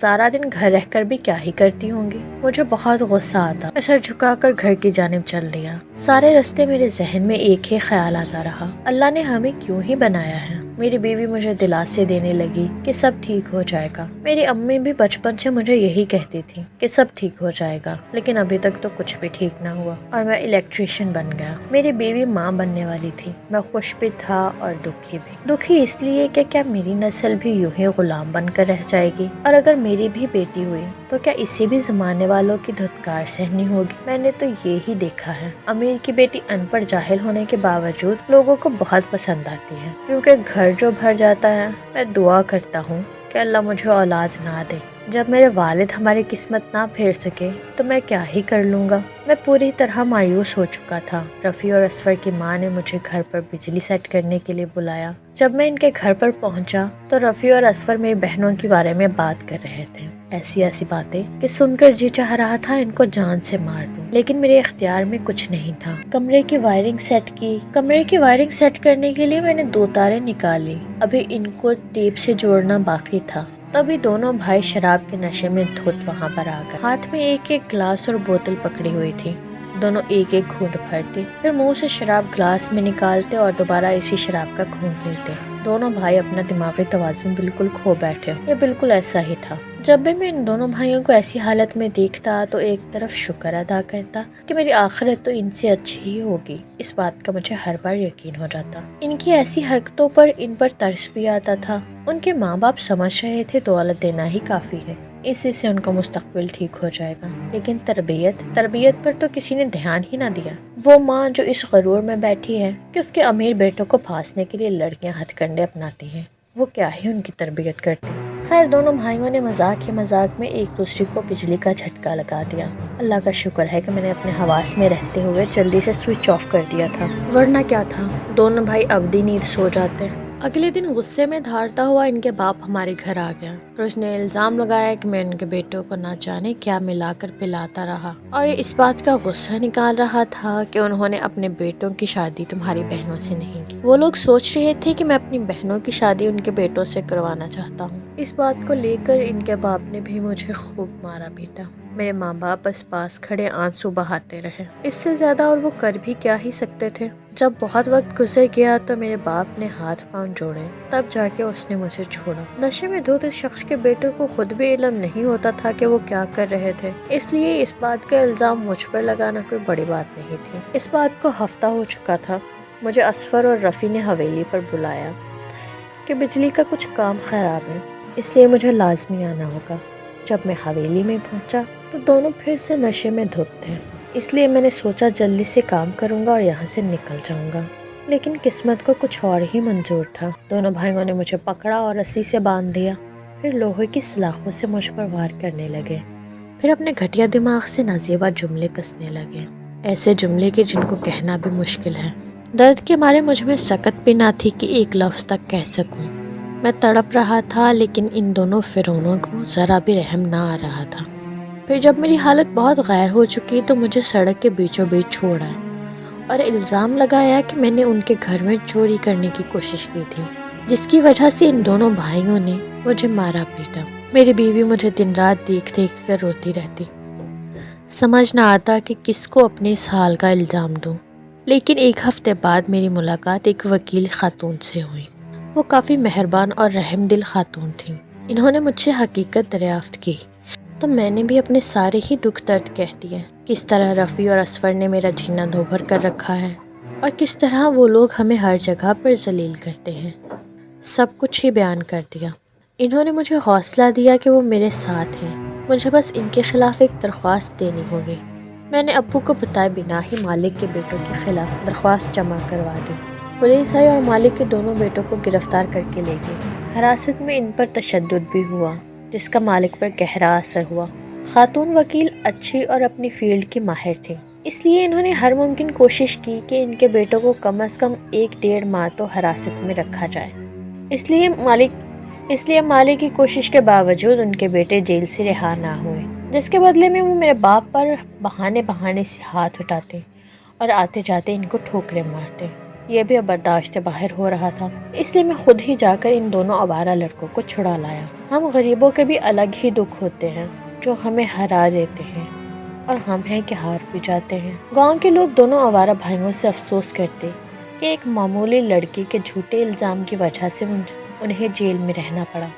سارا دن گھر رہ کر بھی کیا ہی کرتی ہوں گی۔ مجھے بہت غصہ آتا، میں سر جھکا کر گھر کی جانب چل دیا۔ سارے راستے میرے ذہن میں ایک ہی خیال آتا رہا، اللہ نے ہمیں کیوں ہی بنایا ہے۔ میری بیوی مجھے دلاسے دینے لگی کہ سب ٹھیک ہو جائے گا۔ میری امی بھی بچپن سے مجھے یہی کہتی تھی کہ سب ٹھیک ہو جائے گا، لیکن ابھی تک تو کچھ بھی ٹھیک نہ ہوا اور میں الیکٹریشین بن گیا۔ میری بیوی ماں بننے والی تھی، میں خوش بھی تھا اور دکھی بھی۔ دکھی اس لیے کہ کیا میری نسل بھی یوں ہی غلام بن کر رہ جائے گی، اور اگر میری بھی بیٹی ہوئی تو کیا اسے بھی زمانے والوں کی دھتکار سہنی ہوگی۔ میں نے تو یہی دیکھا ہے، امیر کی بیٹی ان پڑھ جاہل ہونے کے باوجود لوگوں کو بہت پسند آتی ہے، کیونکہ گھر جو بھر جاتا ہے۔ میں دعا کرتا ہوں کہ اللہ مجھے اولاد نہ دے۔ جب میرے والد ہماری قسمت نہ پھیر سکے تو میں کیا ہی کر لوں گا۔ میں پوری طرح مایوس ہو چکا تھا۔ رفیع اور اصفر کی ماں نے مجھے گھر پر بجلی سیٹ کرنے کے لیے بلایا۔ جب میں ان کے گھر پر پہنچا تو رفیع اور اصفر میری بہنوں کے بارے میں بات کر رہے تھے، ایسی باتیں کہ سن کر جی چاہ رہا تھا ان کو جان سے مار دوں، لیکن میرے اختیار میں کچھ نہیں تھا۔ کمرے کی وائرنگ سیٹ کرنے کے لیے میں نے 2 تاریں نکالی، ابھی ان کو ٹیپ سے جوڑنا باقی تھا۔ تبھی دونوں بھائی شراب کے نشے میں دھت وہاں پر آ گئے۔ ہاتھ میں ایک گلاس اور بوتل پکڑی ہوئی تھی، دونوں ایک گھونٹ بھرتے، پھر منہ سے شراب گلاس میں نکالتے اور دوبارہ اسی شراب کا گھونٹ لیتے۔ دونوں بھائی اپنا دماغی توازن بالکل کھو بیٹھے۔ یہ بالکل ایسا ہی تھا۔ جب بھی میں ان دونوں بھائیوں کو ایسی حالت میں دیکھتا تو ایک طرف شکر ادا کرتا کہ میری آخرت تو ان سے اچھی ہی ہوگی، اس بات کا مجھے ہر بار یقین ہو جاتا۔ ان کی ایسی حرکتوں پر ان پر ترس بھی آتا تھا۔ ان کے ماں باپ سمجھ رہے تھے دولت دینا ہی کافی ہے، اسی سے ان کا مستقبل ٹھیک ہو جائے گا، لیکن تربیت پر تو کسی نے دھیان ہی نہ دیا۔ وہ ماں جو اس غرور میں بیٹھی ہے کہ اس کے امیر بیٹوں کو پھانسنے کے لیے لڑکیاں ہتھ کنڈے اپناتی ہیں، وہ کیا ہی ان کی تربیت کرتی۔ خیر، دونوں بھائیوں نے مذاق میں ایک دوسرے کو بجلی کا جھٹکا لگا دیا۔ اللہ کا شکر ہے کہ میں نے اپنے حواس میں رہتے ہوئے جلدی سے سوئچ آف کر دیا تھا، ورنہ کیا تھا، دونوں بھائی ابدی نیند سو جاتے۔ اگلے دن غصے میں دھاڑتا ہوا ان کے باپ ہمارے گھر آ گیا اور اس نے الزام لگایا کہ میں ان کے بیٹوں کو نہ جانے کیا ملا کر پلاتا رہا، اور یہ اس بات کا غصہ نکال رہا تھا کہ انہوں نے اپنے بیٹوں کی شادی تمہاری بہنوں سے نہیں کی۔ وہ لوگ سوچ رہے تھے کہ میں اپنی بہنوں کی شادی ان کے بیٹوں سے کروانا چاہتا ہوں۔ اس بات کو لے کر ان کے باپ نے بھی مجھے خوب مارا پیٹا۔ میرے ماں باپ بس پاس کھڑے آنسو بہاتے رہے، اس سے زیادہ اور وہ کر بھی کیا ہی سکتے تھے۔ جب بہت وقت گزر گیا تو میرے باپ نے ہاتھ پاؤں جوڑے، تب جا کے اس نے مجھے چھوڑا۔ نشے میں دھت اس شخص کے بیٹے کو خود بھی علم نہیں ہوتا تھا کہ وہ کیا کر رہے تھے، اس لیے اس بات کا الزام مجھ پر لگانا کوئی بڑی بات نہیں تھی۔ اس بات کو ہفتہ ہو چکا تھا۔ مجھے اصفر اور رفیع نے حویلی پر بلایا کہ بجلی کا کچھ کام خراب ہے، اس لیے مجھے لازمی آنا ہوگا۔ جب میں حویلی میں پہنچا تو دونوں پھر سے نشے میں دھت تھے، اس لیے میں نے سوچا جلدی سے کام کروں گا اور یہاں سے نکل جاؤں گا، لیکن قسمت کو کچھ اور ہی منظور تھا۔ دونوں بھائیوں نے مجھے پکڑا اور رسی سے باندھ دیا، پھر لوہے کی سلاخوں سے مجھ پر وار کرنے لگے، پھر اپنے گھٹیا دماغ سے نازیبا جملے کسنے لگے، ایسے جملے کہ جن کو کہنا بھی مشکل ہے۔ درد کے مارے مجھ میں سکت بھی نہ تھی کہ ایک لفظ تک کہہ سکوں۔ میں تڑپ رہا تھا، لیکن ان دونوں فرعونوں کو ذرا بھی رحم نہ آ رہا تھا۔ پھر جب میری حالت بہت غیر ہو چکی تو مجھے سڑک کے بیچوں بیچ چھوڑا اور الزام لگایا کہ میں نے ان کے گھر میں چوری کرنے کی کوشش کی تھی، جس کی وجہ سے ان دونوں بھائیوں نے مجھے مارا پیٹا۔ میری بیوی مجھے دن رات دیکھ دیکھ کر روتی رہتی، سمجھ نہ آتا کہ کس کو اپنے اس حال کا الزام دوں۔ لیکن ایک ہفتے بعد میری ملاقات ایک وکیل خاتون سے ہوئی۔ وہ کافی مہربان اور رحم دل خاتون تھیں۔ انہوں نے مجھ سے حقیقت دریافت کی تو میں نے بھی اپنے سارے ہی دکھ درد کہہ دیے، کس طرح رفیع اور اصفر نے میرا جینا دھوبھر کر رکھا ہے اور کس طرح وہ لوگ ہمیں ہر جگہ پر ذلیل کرتے ہیں۔ سب کچھ ہی بیان کر دیا۔ انہوں نے مجھے حوصلہ دیا کہ وہ میرے ساتھ ہیں، مجھے بس ان کے خلاف ایک درخواست دینی ہوگی۔ میں نے ابو کو بتائے بنا ہی مالک کے بیٹوں کے خلاف درخواست جمع کروا دی۔ پولیس آئی اور مالک کے دونوں بیٹوں کو گرفتار کر کے لے گئی۔ حراست میں ان پر تشدد بھی ہوا، جس کا مالک پر گہرا اثر ہوا۔ خاتون وکیل اچھی اور اپنی فیلڈ کی ماہر تھی، اس لیے انہوں نے ہر ممکن کوشش کی کہ ان کے بیٹوں کو کم از کم 1-1.5 ماہ تو حراست میں رکھا جائے۔ اس لیے مالک کی کوشش کے باوجود ان کے بیٹے جیل سے رہا نہ ہوئے، جس کے بدلے میں وہ میرے باپ پر بہانے سے ہاتھ اٹھاتے اور آتے جاتے ان کو ٹھوکریں مارتے۔ یہ بھی اب برداشت سے باہر ہو رہا تھا، اس لیے میں خود ہی جا کر ان دونوں آوارہ لڑکوں کو چھڑا لایا۔ ہم غریبوں کے بھی الگ ہی دکھ ہوتے ہیں جو ہمیں ہرا دیتے ہیں، اور ہم ہیں کہ ہار بھی جاتے ہیں۔ گاؤں کے لوگ دونوں آوارہ بھائیوں سے افسوس کرتے کہ ایک معمولی لڑکی کے جھوٹے الزام کی وجہ سے انہیں جیل میں رہنا پڑا۔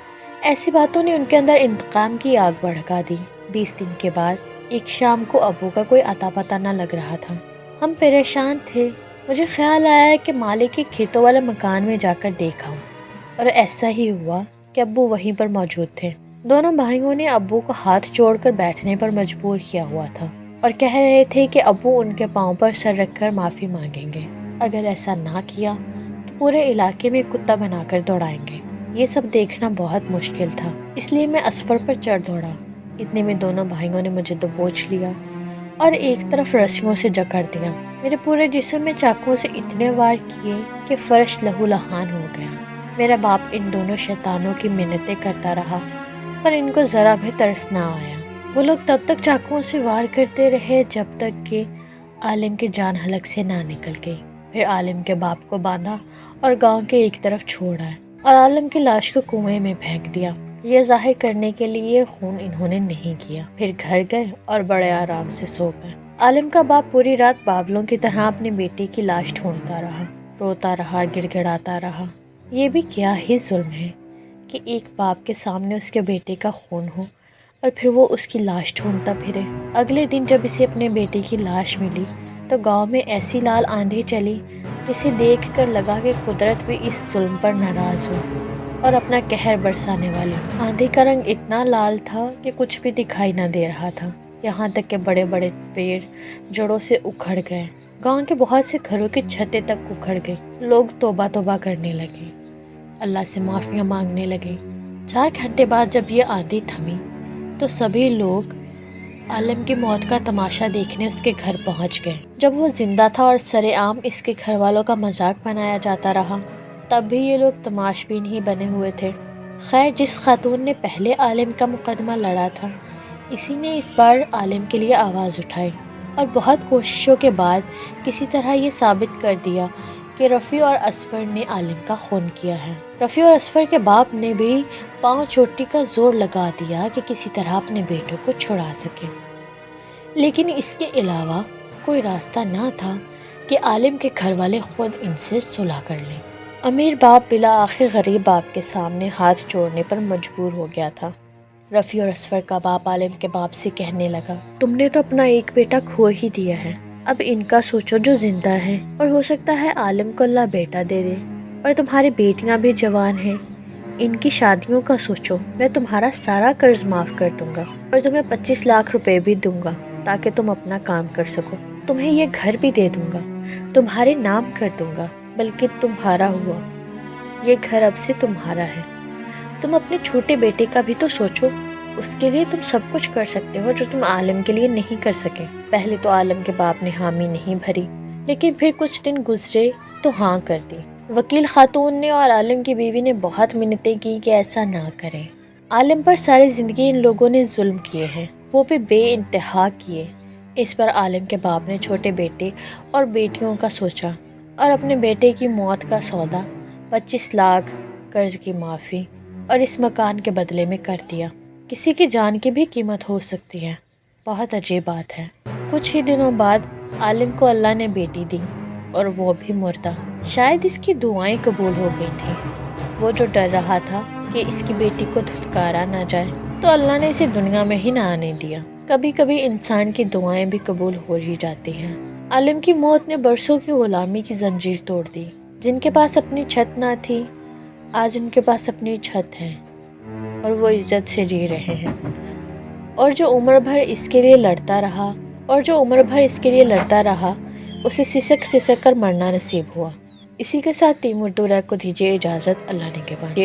ایسی باتوں نے ان کے اندر انتقام کی آگ بھڑکا دی۔ 20 دن کے بعد ایک شام کو ابو کا کوئی اتا پتہ نہ لگ رہا تھا۔ ہم پریشان تھے۔ مجھے خیال آیا کہ مالک کے کھیتوں والے مکان میں جا کر دیکھا، اور ایسا ہی ہوا کہ ابو وہیں پر موجود تھے۔ دونوں بھائیوں نے ابو کو ہاتھ جوڑ کر بیٹھنے پر مجبور کیا ہوا تھا اور کہہ رہے تھے کہ ابو ان کے پاؤں پر سر رکھ کر معافی مانگیں گے۔ اگر ایسا نہ کیا تو پورے علاقے میں کتا بنا کر دوڑائیں گے۔ یہ سب دیکھنا بہت مشکل تھا، اس لیے میں اسفر پر چڑھ دوڑا۔ اتنے میں دونوں بھائیوں نے مجھے دبوچ لیا اور ایک طرف رسیوں سے جکڑ دیا۔ میرے پورے جسم میں چاقوؤں سے اتنے وار کیے کہ فرش لہو لہان ہو گیا۔ میرا باپ ان دونوں شیطانوں کی منتیں کرتا رہا، پر ان کو ذرا بھی ترس نہ آیا۔ وہ لوگ تب تک چاقوؤں سے وار کرتے رہے جب تک کہ عالم کی جان حلق سے نہ نکل گئی۔ پھر عالم کے باپ کو باندھا اور گاؤں کے ایک طرف چھوڑا اور عالم کی لاش کو کنویں میں پھینک دیا۔ یہ ظاہر کرنے کے لیے یہ خون انہوں نے نہیں کیا۔ پھر گھر گئے اور بڑے آرام سے سو گئے۔ عالم کا باپ پوری رات باولوں کی طرح اپنے بیٹے کی لاش ڈھونڈتا رہا، روتا رہا، گڑ گڑاتا رہا۔ یہ بھی کیا ہی ظلم ہے کہ ایک باپ کے سامنے اس کے بیٹے کا خون ہو اور پھر وہ اس کی لاش ڈھونڈتا پھرے۔ اگلے دن جب اسے اپنے بیٹے کی لاش ملی تو گاؤں میں ایسی لال آندھی چلی جسے دیکھ کر لگا کہ قدرت بھی اس ظلم پر ناراض ہو اور اپنا قہر برسانے والی ہو۔ آندھی کا رنگ اتنا لال تھا کہ کچھ بھی دکھائی نہ دے رہا تھا، یہاں تک کہ بڑے بڑے پیڑ جڑوں سے اکھڑ گئے۔ گاؤں کے بہت سے گھروں کی چھتیں تک اکھڑ گئی۔ لوگ توبہ توبہ کرنے لگے، اللہ سے معافیاں مانگنے لگے۔ 4 گھنٹے بعد جب یہ آندھی تھمی تو سبھی لوگ عالم کی موت کا تماشا دیکھنے اس کے گھر پہنچ گئے۔ جب وہ زندہ تھا اور سر عام اس کے گھر والوں کا مذاق بنایا جاتا رہا، تب بھی یہ لوگ تماش بین ہی بنے ہوئے تھے۔ خیر، جس خاتون نے پہلے عالم کا مقدمہ لڑا تھا، اسی نے اس بار عالم کے لیے آواز اٹھائی اور بہت کوششوں کے بعد کسی طرح یہ ثابت کر دیا کہ رفیع اور اسفر نے عالم کا خون کیا ہے۔ رفیع اور اسفر کے باپ نے بھی پاؤں چوٹی کا زور لگا دیا کہ کسی طرح اپنے بیٹوں کو چھڑا سکے، لیکن اس کے علاوہ کوئی راستہ نہ تھا کہ عالم کے گھر والے خود ان سے صلح کر لیں۔ امیر باپ بالآخر غریب باپ کے سامنے ہاتھ جوڑنے پر مجبور ہو گیا تھا۔ رفیع اور اسفر کا باپ عالم کے باپ سے کہنے لگا، تم نے تو اپنا ایک بیٹا کھو ہی دیا ہے، اب ان کا سوچو جو زندہ ہے، اور ہو سکتا ہے عالم کو اللہ بیٹا دے دے، اور تمہاری بیٹیاں بھی جوان ہیں، ان کی شادیوں کا سوچو۔ میں تمہارا سارا قرض معاف کر دوں گا اور تمہیں 25 لاکھ روپے بھی دوں گا تاکہ تم اپنا کام کر سکو۔ تمہیں یہ گھر بھی دے دوں گا، تمہارے نام کر دوں گا، بلکہ تمہارا ہوا یہ گھر اب سے تمہارا ہے۔ تم اپنے چھوٹے بیٹے کا بھی تو سوچو، اس کے لیے تم سب کچھ کر سکتے ہو جو تم عالم کے لیے نہیں کر سکے۔ پہلے تو عالم کے باپ نے حامی نہیں بھری، لیکن پھر کچھ دن گزرے تو ہاں کر دی۔ وکیل خاتون نے اور عالم کی بیوی نے بہت منتیں کی کہ ایسا نہ کریں۔ عالم پر ساری زندگی ان لوگوں نے ظلم کیے ہیں، وہ بھی بے انتہا کیے۔ اس پر عالم کے باپ نے چھوٹے بیٹے اور بیٹیوں کا سوچا اور اپنے بیٹے کی موت کا سودا 25 لاکھ قرض کی معافی اور اس مکان کے بدلے میں کر دیا۔ کسی کی جان کی بھی قیمت ہو سکتی ہے، بہت عجیب بات ہے۔ کچھ ہی دنوں بعد عالم کو اللہ نے بیٹی دی اور وہ بھی مردہ۔ شاید اس کی دعائیں قبول ہو گئی تھیں۔ وہ جو ڈر رہا تھا کہ اس کی بیٹی کو دھتکارا نہ جائے تو اللہ نے اسے دنیا میں ہی نہ آنے دیا۔ کبھی کبھی انسان کی دعائیں بھی قبول ہو ہی جاتی ہیں۔ عالم کی موت نے برسوں کی غلامی کی زنجیر توڑ دی۔ جن کے پاس اپنی چھت نہ تھی، آج ان کے پاس اپنی چھت ہے اور وہ عزت سے جی رہے ہیں۔ اور جو عمر بھر اس کے لیے لڑتا رہا اسے سسک سسک کر مرنا نصیب ہوا۔ اسی کے ساتھ تیمور دولہ کو دیجیے اجازت، اللہ نے کے بعد۔